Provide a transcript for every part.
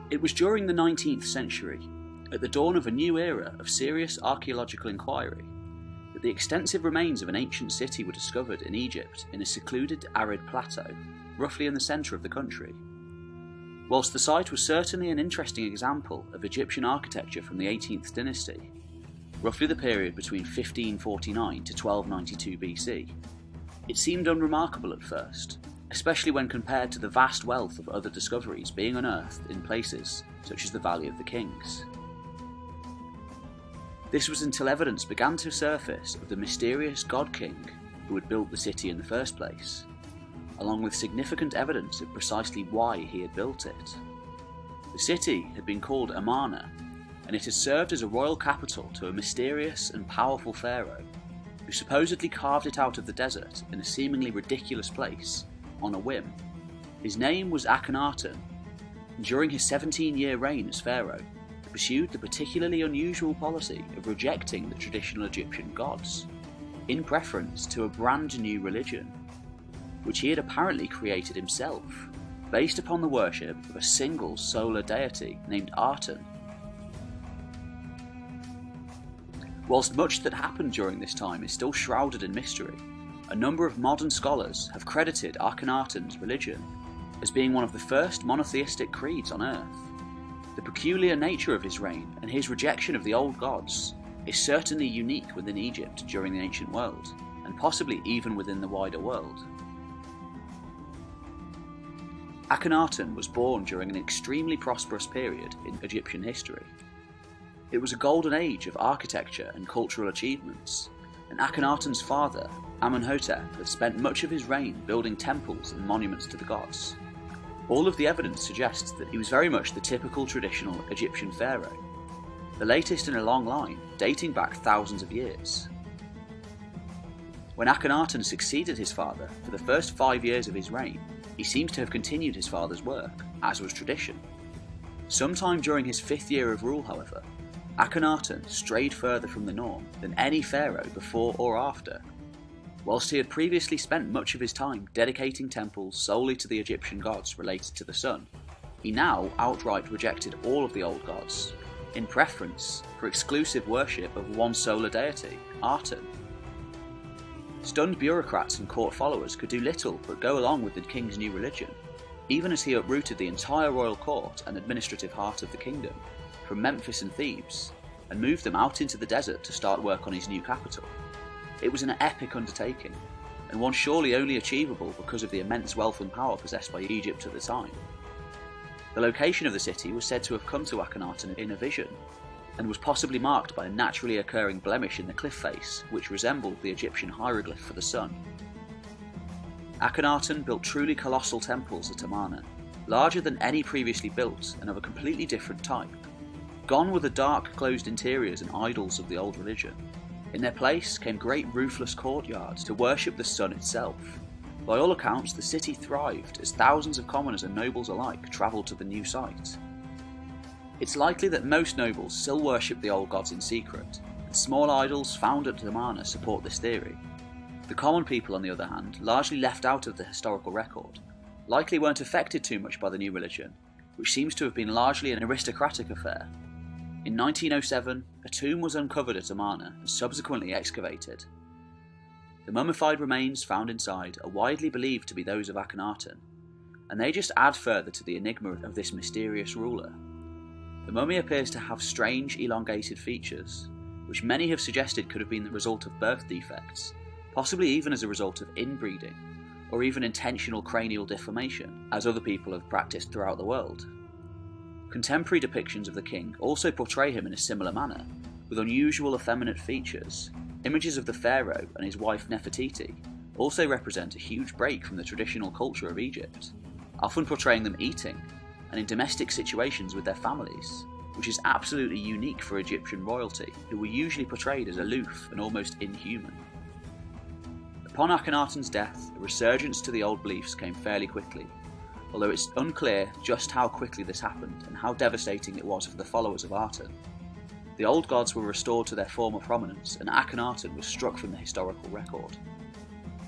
It was during the 19th century, at the dawn of a new era of serious archaeological inquiry, that the extensive remains of an ancient city were discovered in Egypt in a secluded arid plateau, roughly in the centre of the country. Whilst the site was certainly an interesting example of Egyptian architecture from the 18th dynasty, roughly the period between 1549 to 1292 BC, it seemed unremarkable at first, especially when compared to the vast wealth of other discoveries being unearthed in places such as the Valley of the Kings. This was until evidence began to surface of the mysterious god-king who had built the city in the first place, along with significant evidence of precisely why he had built it. The city had been called Amarna, and it had served as a royal capital to a mysterious and powerful pharaoh, who supposedly carved it out of the desert in a seemingly ridiculous place, on a whim. His name was Akhenaten, and during his 17-year reign as pharaoh, he pursued the particularly unusual policy of rejecting the traditional Egyptian gods, in preference to a brand new religion, which he had apparently created himself, based upon the worship of a single solar deity named Aten. Whilst much that happened during this time is still shrouded in mystery, a number of modern scholars have credited Akhenaten's religion as being one of the first monotheistic creeds on Earth. The peculiar nature of his reign and his rejection of the old gods is certainly unique within Egypt during the ancient world, and possibly even within the wider world. Akhenaten was born during an extremely prosperous period in Egyptian history. It was a golden age of architecture and cultural achievements, and Akhenaten's father, Amenhotep, had spent much of his reign building temples and monuments to the gods. All of the evidence suggests that he was very much the typical traditional Egyptian pharaoh, the latest in a long line dating back thousands of years. When Akhenaten succeeded his father for the first 5 years of his reign, he seems to have continued his father's work, as was tradition. Sometime during his 5th year of rule, however, Akhenaten strayed further from the norm than any pharaoh before or after. Whilst he had previously spent much of his time dedicating temples solely to the Egyptian gods related to the sun, he now outright rejected all of the old gods, in preference for exclusive worship of one solar deity, Aten. Stunned bureaucrats and court followers could do little but go along with the king's new religion, even as he uprooted the entire royal court and administrative heart of the kingdom from Memphis and Thebes, and moved them out into the desert to start work on his new capital. It was an epic undertaking, and one surely only achievable because of the immense wealth and power possessed by Egypt at the time. The location of the city was said to have come to Akhenaten in a vision, and was possibly marked by a naturally occurring blemish in the cliff face which resembled the Egyptian hieroglyph for the sun. Akhenaten built truly colossal temples at Amarna, larger than any previously built and of a completely different type. Gone were the dark closed interiors and idols of the old religion. In their place came great roofless courtyards to worship the sun itself. By all accounts, the city thrived as thousands of commoners and nobles alike travelled to the new site. It's likely that most nobles still worship the old gods in secret, and small idols found at Amarna support this theory. The common people, on the other hand, largely left out of the historical record, likely weren't affected too much by the new religion, which seems to have been largely an aristocratic affair. In 1907, a tomb was uncovered at Amarna and subsequently excavated. The mummified remains found inside are widely believed to be those of Akhenaten, and they just add further to the enigma of this mysterious ruler. The mummy appears to have strange, elongated features, which many have suggested could have been the result of birth defects, possibly even as a result of inbreeding, or even intentional cranial deformation, as other people have practiced throughout the world. Contemporary depictions of the king also portray him in a similar manner, with unusual effeminate features. Images of the pharaoh and his wife Nefertiti also represent a huge break from the traditional culture of Egypt, often portraying them eating, and in domestic situations with their families, which is absolutely unique for Egyptian royalty, who were usually portrayed as aloof and almost inhuman. Upon Akhenaten's death, a resurgence to the old beliefs came fairly quickly, although it's unclear just how quickly this happened and how devastating it was for the followers of Aten. The old gods were restored to their former prominence, and Akhenaten was struck from the historical record.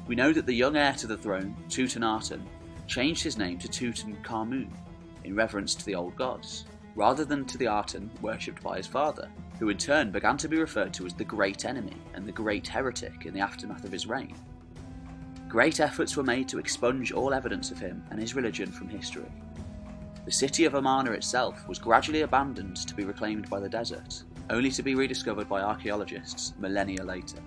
We know that the young heir to the throne, Tutankhamun, changed his name to Tutankhamun, in reverence to the old gods, rather than to the Aten worshipped by his father, who in turn began to be referred to as the Great Enemy and the Great Heretic in the aftermath of his reign. Great efforts were made to expunge all evidence of him and his religion from history. The city of Amarna itself was gradually abandoned to be reclaimed by the desert, only to be rediscovered by archaeologists millennia later.